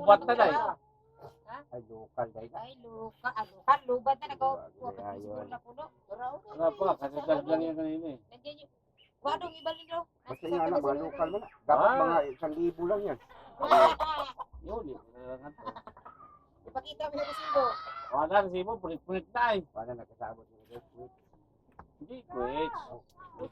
Lubat na dahil. Ay, lokal dahil. Ay, lokal. Lubat na nagawa pa siguro na puno. Wala pa, kasasal lang yan kanina eh. Nandiyan yung... Wadong ibalin daw. Basta nga na, mga lokal man. Dapat mga 1,000 lang yan. Yun, yun. Ipakita mo yung resibo. Wala, resibo, punit-punit na eh. Paano nakasabot mo ito? Hindi, quit.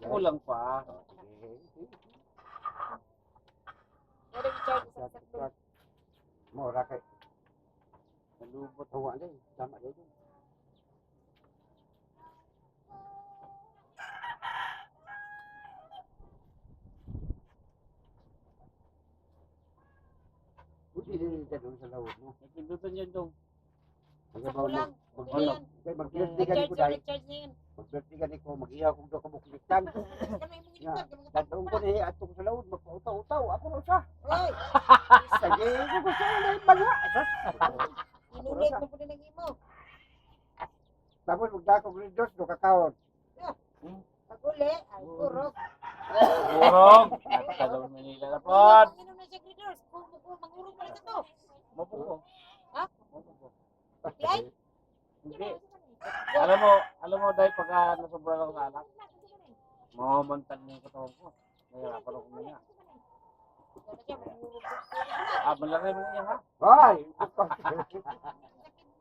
Kulang pa. Pero i-charge sa sakto. Mura kay. Nalubot. Tawa din. Sama din. Buti din ka doon sa lawod mo. Nagpindutan yan daw. Sa kulang. Mag-alak. Mag-birthday ka ni ko dahil. Charge na yun. Mag-birthday ka ni ko. Mag-ihaw kong doon ka buklitan. Kami mo ginikad. Tatong ko na atong sa lawod. Magpautaw-utaw. Ako na siya. Oy! Sige, ko siya na yung bala. Inulit mo po din ang imo. Tapos magdakog rin dos. Do kakawon. Pag uli, ay kurog. Burog. At kalawin Manila na po. Inom na siya leaders. Mangurog pala sa to. Mabuko. Ha? Mabuko. Yay! Hindi. Alam mo dahil pagka nasobra lang sa anak, mamamantan na yung katawan ko. Nahirapan ako niya. Malaki mo niya ha? Hoy! Sakit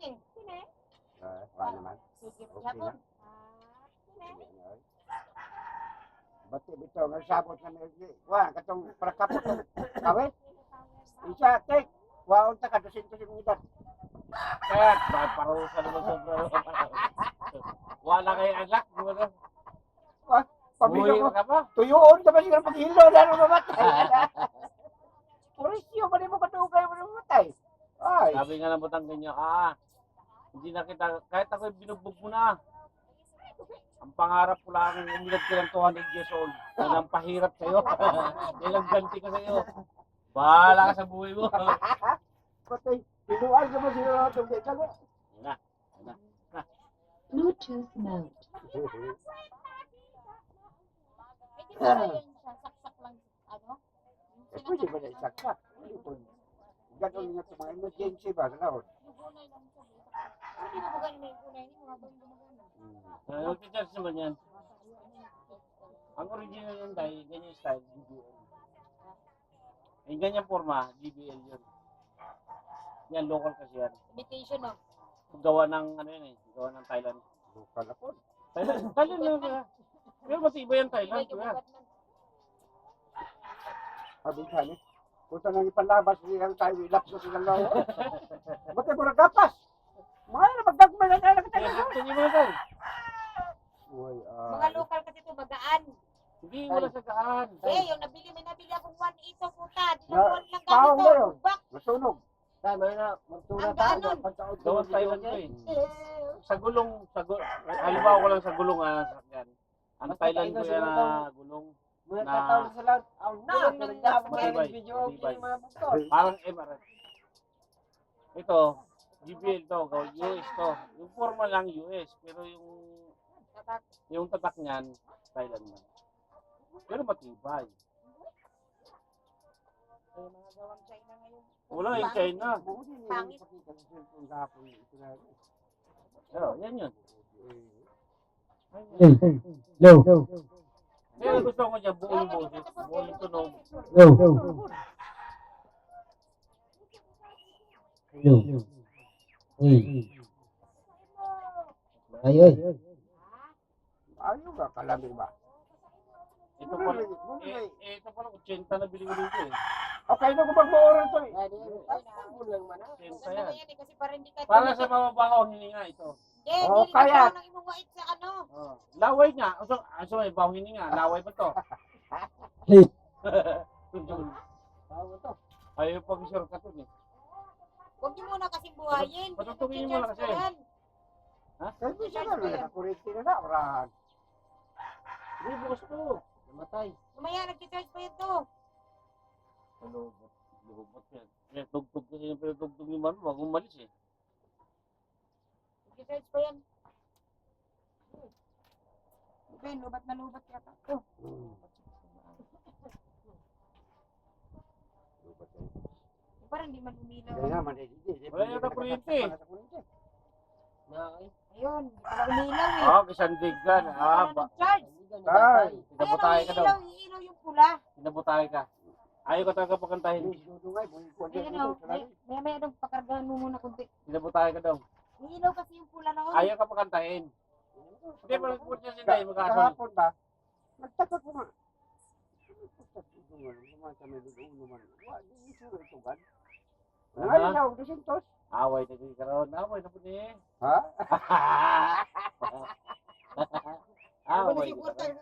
eh. Wala naman. Sige, Okay hapon. Ba't ito, nagsabot na nilgi. Wah, katong prakapot ng kawit. Isa, take. Waon ta ka, 200 edad. Kaya, parusa naman sobra. Wala kayo anak. Pamilya Buhay ko, ka pa? tuyoon ka ba siya paghilo na nung mamatay? Purisyo, ba mo katugay mo nung mamatay? Ay, Sabi nga ng butang ganyan, hindi na kita, kahit ako binugbog mo na. Ang pangarap ko lang, umilag ka ng 200 years old. Yan ang pahirap sa'yo. Yan ang ganti ko sa'yo. Bahala ka sa buhay mo. patay. Pinuan ka ba siya na itong kaya? Yan na. Bluetooth mode. Pwede ba yun sa saksak lang, ano? Pwede ba na isaksak? Ganon nga sa mga emergency ba? Sa laon? Yung gunay lang siya. Hindi na bugan mo yung gunay niyo, mga bang gumagana. Mag-charge naman yan. Ang original yun dahil, ganyan yung style, GBL. Yung ganyan forma, GBL yun. Yan, local kasi yan. Imitation, no? Gawa ng, ano yun eh, gawa ng Thailand. Lokal ako. Thailand yun kaya. Pero matibay yung Thailand, Ibig yung kuya. bugat man. Sabi ka niya. Punta nang ipanlabas nilang tayo, ilaps ko silang laon. Ba't ako nagkapas? Mga na magdagmay na tayo Kaya, nakatayo. hindi mo na tayo. Uy, Mga local kasi ito, magaan. Hindi, wala sa kaan. Eh, yung may nabili akong 1 ito, puta. Na- Dinabuan lang paong ganito. na yun. Bak, Masunog. Tama na, magtula Ang ganon. Gawa Thailand ko eh. Sa gulong, halimbawa ko lang sa gulong sasakyan. Ang Thailand ko yan na gulong. Mga Na- katawin sa lahat, Gulong ng sasakyan. mga video Matibay. yung mga buktor. Parang MRF. Ito, GBL to, US to. Yung forma lang US, pero yung tatak niyan, Thailand na. Pero matibay. Eh, mga gawang China ngayon. Wala yung China. Pangit. Pero, yan yun. Low. Kaya gusto ko dyan, buo yung boses, buo yung tunog. Low. Ayoy. Ayaw ka, kalabi ba? Ito pala, ito pala, 80 na bili ko dito eh. Okay na kung mag-oral to eh. Kulang man ah. 80 Maganda yan. yan eh, kasi para hindi ka... Para sa mababaw hininga ito. Eh, Oh, hindi kaya. ka nang imong wait sa ano. Oh. Laway nga. Aso may baw hininga. Laway ba to? Bago to. Ayaw pag shortcut to eh. Huwag niyo muna kasi buhayin. Patutugin niyo muna kasi. Kasi siya na, nakakurente na na, orahan. Hindi, bukas to. Namatay. Mamaya, nag-charge pa yan to. Lubot yan. Kaya tugtog kasi yung pinatugtog ni Manu, wag umalis eh. Nag-charge pa yan. Okay, lubat na lubat yata. Oh. parang di man umilaw. Kaya nga, manigigil. Wala yata kuryente. Ayun, di pala umilaw eh. Oh, kisandigan. Ah, ba. Charge. Ay. Pinabutay ka daw. Iilaw yung pula. Pinabutay ka. Ayaw ka talaga pakantahin. Ayun o, may anong pakargahan mo muna kunti. Pinabutay ka daw. Iilaw kasi yung pula na Ayaw ka pakantahin. Hindi, pag-report niya sila, mag-asol. Kahapon ba? Nagtaka ko nga. Ngayon daw, disintos. Away na kayo karoon. Away na po niya. Ha? Away na karoon.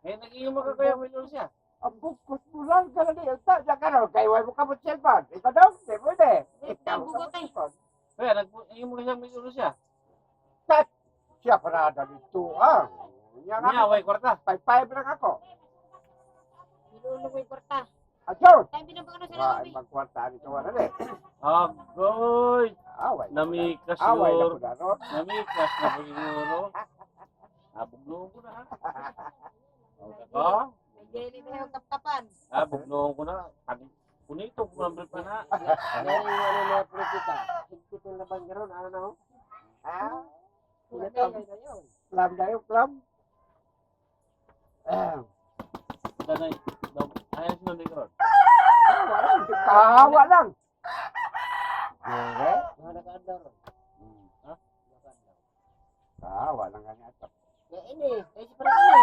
Eh, nag-iuma ka kaya may lulus siya. Ang bukos mo lang ka na niya. Diyan ka raw, kaya mo ka mo cellphone. Ikaw daw, di pwede. Ikaw ka mo cellphone. Kaya, nag-iuma ka siya may lulus siya. Siya parada dito, ha? Niya, away kwarta. 5-5 lang ako. Nilulong mo yung kwarta. Ayon! Tayo binabang na sa Wah, loob eh. magkwarta nito, wala na eh. Agoy! Away. Namikas Away na siguro. po na ron. Namikas na po siguro. Bugnoon ko na ha. Okay. May jelly na yung kapkapan. Bugnoon ko na. Kunito, kumambil pa na. Ano yung ano na politika? Higpit yung laban ka ron, ano na ho? Ah, Pinatay na yun. plum na yung plum. Danay. Ayos na din ron. Kahawa lang. Eh? Mga nakaadlaw ron. Ha? Nakaadlaw. Kahawa lang nga ito. Ya ini, kasi parang ini.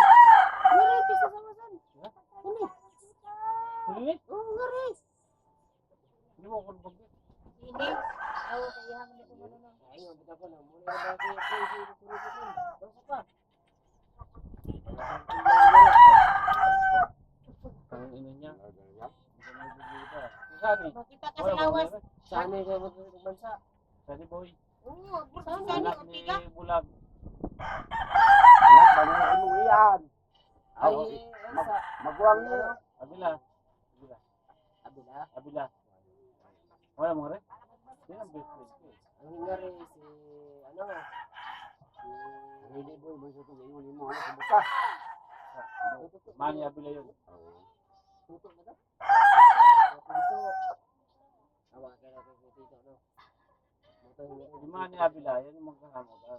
Ngari, pista sama san. Ini. Hindi? Oo, ngari. Hindi mo ako nabagay. Ini. Oo, kaya hangin na kumano na. Ayun, kita ko na. Muna na ba kayo Basta pa. Ang ina niya. Sani? Makita ka sa lawas. Sana kayo magbansa. Sani boy. Oo, bursa sa ni Anak ni Ortiga. Bulag. Anak, paano mo iyan? Ay, sa Magwang niya. Abila. Abila. Abila. Wala mo rin? Yan ang best friend ko. Ang hinari si ano nga. Si Hindi boy, boy, sa ito, yun mo, ano, kumusta? Mani Abila yun. Tuto na daw. Tuto. Awa ka na kay Tito no. Muto hinari. Si Mani Abila, yan yung magkasama ka.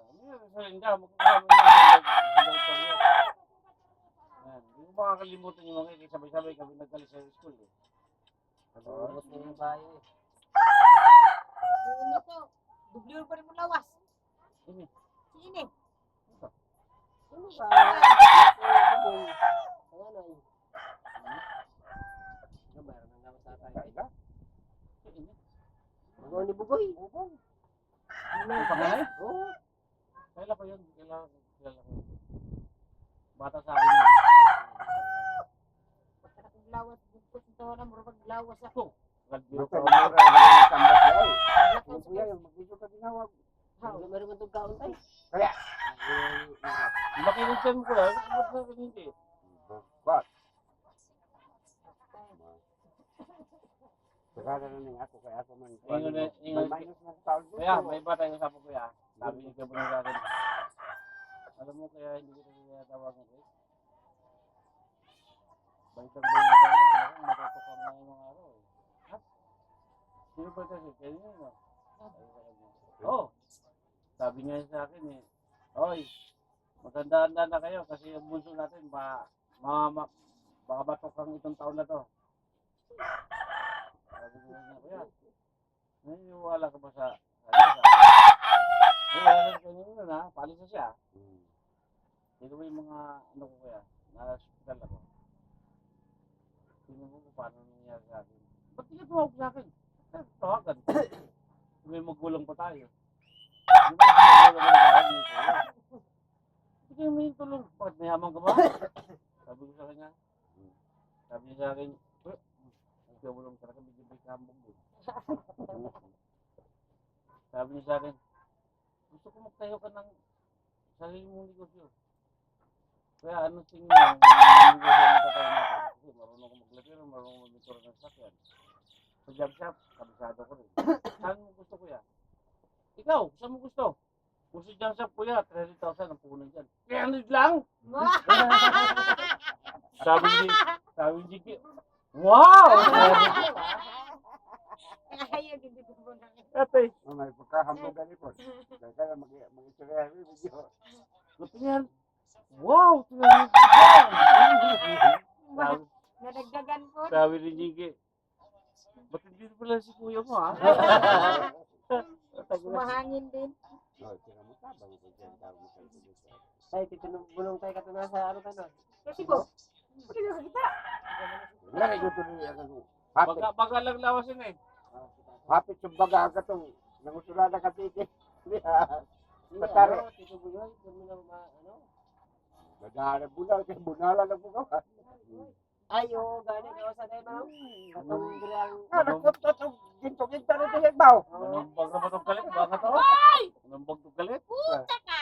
Sa linda, magkasama ka. Hindi ko makakalimutan yung mga sabay-sabay kami nagkalis sa school. Eh. Ano mo yung bayo eh. Si ini to. Dublyo pa rin mo lawas. Ini. Si ini. Ano ba? Ano yun? Ano ba? Ang gawas sa tayo. Kaya, Ini. Bugaw ni Bugoy. Ang pangalan? Oo. Kailan pa yun? Kailan ko. Bata sa akin yun. Pagkara kong lawas. Bugkos ito na. Murag lawas ako. Nagbiro Basta ko. mura na yung tambas niya, eh. Yung kuya, yung mag-video ka tinawag. Ano meron man itong kaon tayo? Kaya, Makinig ko lang. Ba't sa akin hindi? What? Saka na lang ako, kaya ako man. Ingon- May minus na taon dito. Kaya, may bata yung sapo ko ya. Sabi ni Gabo sa akin. Alam mo kaya hindi ko tinatawagan ko. Balikan ba yung ito? Talagang matutok ang mga araw. Ha? Sino ba kasi? Kaya yun, no? Oo. Sabi niya sa akin eh, oy, maganda-handa na kayo kasi yung bunso natin baka batok itong taon na to. Sabi ko niya, kuya, naniniwala ka ba sa kanya? Wala na kayo yun ha, palis na siya. Sino ba yung mga ano ko kuya, na-hospital ako. Sino mo kung paano nangyayari sa akin? Ba't hindi ka tumawag sa akin? Tawagan. May magulang pa tayo. Di ba magulang ka na tayo? Hindi kayo may tulong. Bakit may hamang ka ba? Sabi ko sa kanya. Sabi niya sa akin, nagkawulong talaga, medyo may kambong mo. Sabi niya sa akin, gusto ko magtayo ka ng sarili mong negosyo. Kaya ano tingin mo, yung negosyo ang tatayo natin? Kasi marunong ko maglapiro, marunong ko mag-motor ng sakyan. Sa job shop, kabisado ko rin. Saan mo gusto kuya? Ikaw, saan mo gusto? Kung sa job shop kuya, 30,000 ang punan dyan. 300 lang! Sabi ni Jiki, Wow! Ayaw, hindi ko po na. Ate, May pagkahambugan po. Kaya mag-istorya yung video. gusto niyan. Wow! Tingnan mo. Sabi, Nadagdagan po. sabi ni Jiggy. Ba't hindi pala si kuya mo, ha? Sumahangin din. Tay, bulong tayo katuna sa ano tayo. Kasi po, Wala kayo tuloy ang hapit. Baga lang lawasin eh. Hapit yung baga ka itong nangusulada ka titi. Patari. Tito Buyoy, kung mo ano. Naghahanap bunal, kaya bunala na po ka. Ay, oo, gani ka sa tayo ba? Katong dirang. Nagpunto itong ginto-ginto na ito yung baw. Anong bag naman itong galit? Baka to? Anong bag itong galit? puta ka!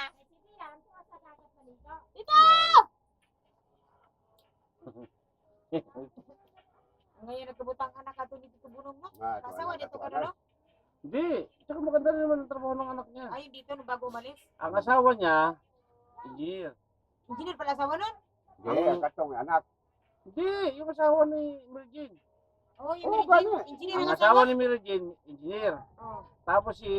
Ngayon nagkabutang anak ato dito sa bunong mo. Kasawa dito ka na, no? Hindi. Tsaka maganda rin naman ang trabaho ng anak niya. Ayun dito, no, bago umalis. Ang asawa niya, engineer. Engineer pala asawa nun? Hindi, ang katong anak. Hindi, yung asawa ni Mary Jane. Oo, yung Oo, engineer. gano'n. Engineer Ang ang asawa asawa. ni Mary Jane, engineer. Oo. Tapos si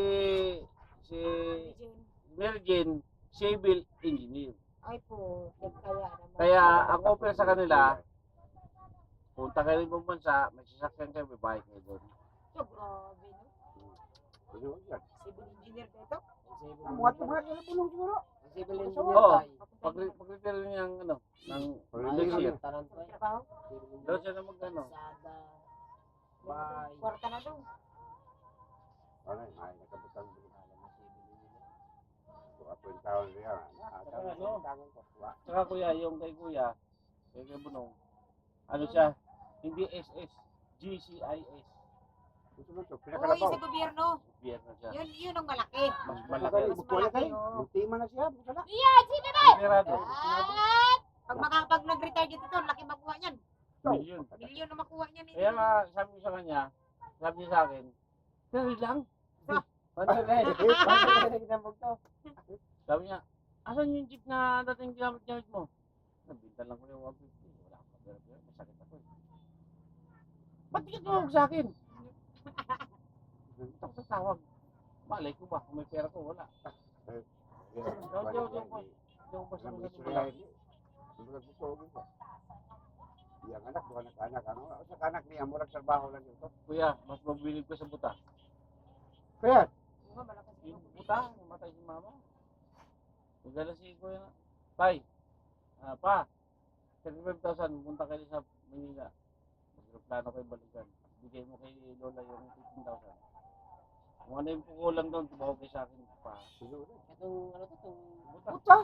Mary Jane, civil engineer. Ay po, kaya naman. Kaya ang offer sa kanila, punta kayo rin ibang bansa, may sasakyan kayo, may bahay kayo doon. So, grabe, no? Ano yan? Civil engineer ka ito? Ang mga tumagal na bulong siguro. Civil Oo. engineer tayo. Pag-retire niya ang ano, ng Ayun, next year. Taran ko eh. Trabaho? Doon siya na mag-ano. Sada. Bye. Kwarta na doon. Ano yun? Ay, nakabutang bulong. Ako yung taon niya. Ano? Saka kuya, yung kay kuya, kay Bunong, ano siya, hindi SS, GCIS. Gusto mo ito, Oo, pinakalabaw. yung sa gobyerno. Biyer na siya. Yun ang malaki. Mas Malaki. malaki. Mas malaki, oo. Ultima na siya. Masala. Pirado. Pag nag-retire dito to, laki makuha niyan. Million. Milyon na makuha niyan. Kaya nga, sabi ko sa kanya, sabi niya sa akin, pero lang. Ano ba? Ano ginambog to? Sabi niya, asan yung jeep na dating ginamit mo? Nabinta lang ko yung 150. Wala akong pera. Masakit ako eh. Ba't di ka tumawag sa akin? Ito ko tawag. Malay ko ba? Kung may pera ko, wala. Hindi ko basta maganda. Yang anak bukan anak ano sa anak niya murag trabaho lang ito. Kuya, mas mabilib ko sa buta. Kaya Oo, malakas Yung buta, namatay si mama. Nagdala si kuya na, Tay, pa, 35,000, punta kayo sa Manila. Magplano kayo balikan. Bigay mo kay Lola yung 15,000. Kung ano yung kukulang doon, tumawag kayo sa akin pa. Itong ano to? Itong puta.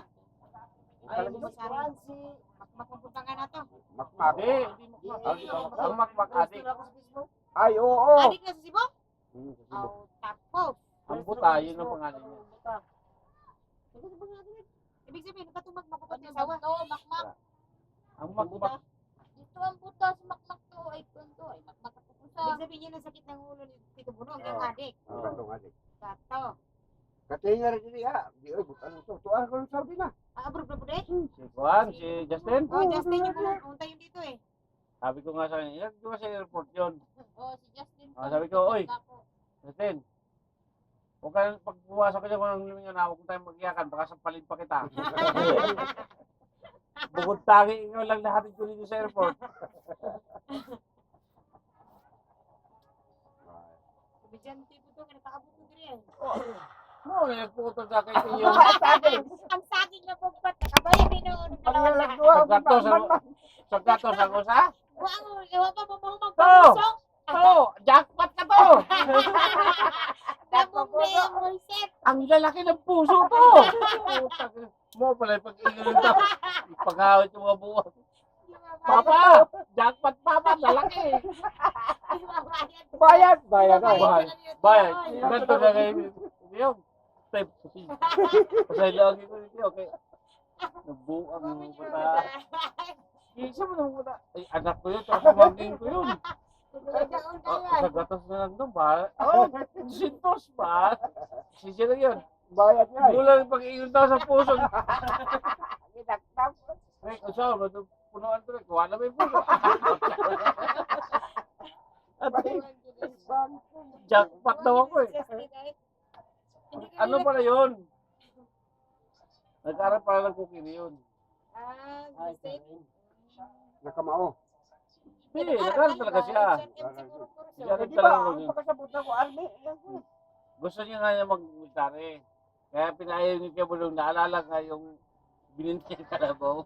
ay, Talagang buwan si Makmapunta ka na to. Makmak. Hindi makmak. Ang makmak adik. ako sa Facebook. Ay oo. Adik na sa Cebu? Sa Cebu. Oh, tapos. Ang buta, yun ang pangalan niya. Ibig sabihin, nagkatumag makupot yung asawa. Makmak. Ang makmak, Ito ang butas, makmak to. Ay, kunto. Ay, makmak ako pusa. Ibig sabihin yun ang sakit ng ulo ni Tito Bunong, yung adik. Ang katong adik. Sato. Katinga rin niya. Di oy butan ito. Tuwa ko sa Saudi na. Abroad na po din? si Juan, si Justin. Oh, Justin yung pumunta yun dito eh. Sabi ko nga sa kanya, ilag ko sa airport yun. Oh, si Justin. Sabi ko, oy. Justin, huwag ka pag pumasok ka dyan kung anong lumingan na, huwag kong tayo mag-iyakan, baka sampalin pa kita. Bukod tangi, ikaw lang lahatid ko dito sa airport. Estudyante po to, kinakaabot ko din eh. Oo, nagputol sa kay Tiyo. Ang saging na pagpat, nakabayan din noon. Ang nagduwa Sagkatos ang usa. Ewan pa mo magpapusok. To, jackpot ka to. Damong na yung Moiset. Ang lalaki ng puso to. Putang ina. Mo pala yung pag-ilan to. Pag-awit yung mga buwan. Papa, jackpot papa, lalaki. bayad. Bayad ay. Bayad. Ganto na kayo. Yung step. Pasay lagi ko dito, okay. Nabuang mo puta. Isa mo nang puta. Ay, anak ko yun. Pamangkin ko yun. Sa gatas na lang doon ba? Oh, sintos ba? Sisi lang yun. Bayad niya. Mula yung pag-iyon daw sa puso. Ginagtap. Ay, usaw, punuan to. Kuha na may puno. At jackpot daw ako eh. Ano pala yun? Nag-aral pala ng kukini yun. Ay, Mistake. Nakamao. Hindi, nag-aral talaga siya. Siya rin Di talaga ba, yun. pagkasabot na ko, army. Gusto niya nga niya mag-military. Kaya pinayaw niya kay Bulong, naalala nga yung binintay ng kalabaw.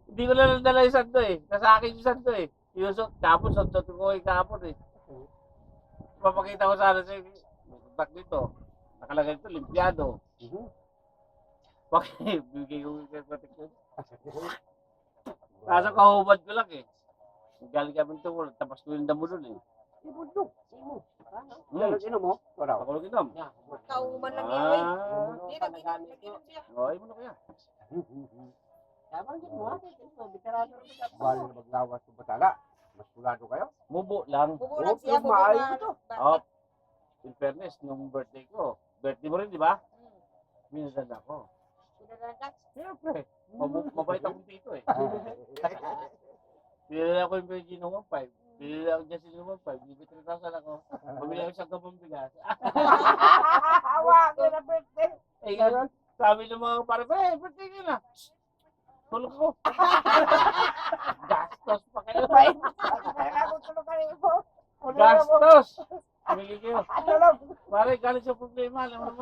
Hindi ko na nadala yung santo eh. Nasa akin yung santo eh. Yung tapos santo ko yung kapon eh. Papakita ko sana sa kontak dito. Nakalagay dito, limpiado. Bakit? Bigay ko yung kontak ko. Kaso kahubad ko lang eh. Galing kami ito, tapos ko yung damo dun eh. Ibundok. Imo. Hmm. Ano mo? Wala. Ako lang inom. Kauman lang yan, oy. Ah. Hindi, nag-inom siya. Ay mo na kaya. Tama din mo. Veterano rin ka. Bali na maglawas sa batala. Mas kulado kayo. Mubo lang. Bubo lang siya, Oh, bubo maayo nga. to. Oh, in fairness, nung birthday ko. Birthday mo rin, di ba? Minsan ako. Siyempre. Mabait akong tito eh. Pinila ako yung Virgin ng 1.5. Pinila ako dyan sila ng 1.5. Bibit 3,000 ako. Pamili ako isang gabang bigas. Awa ko na birthday. Eh, sabi ng mga pare, birthday ka na. Tulog ko. Gastos pa kayo. Kaya ako tulog kayo po. Gastos! Bigay kayo. Ano lang? Pare, galing sa problema. Alam mo naman.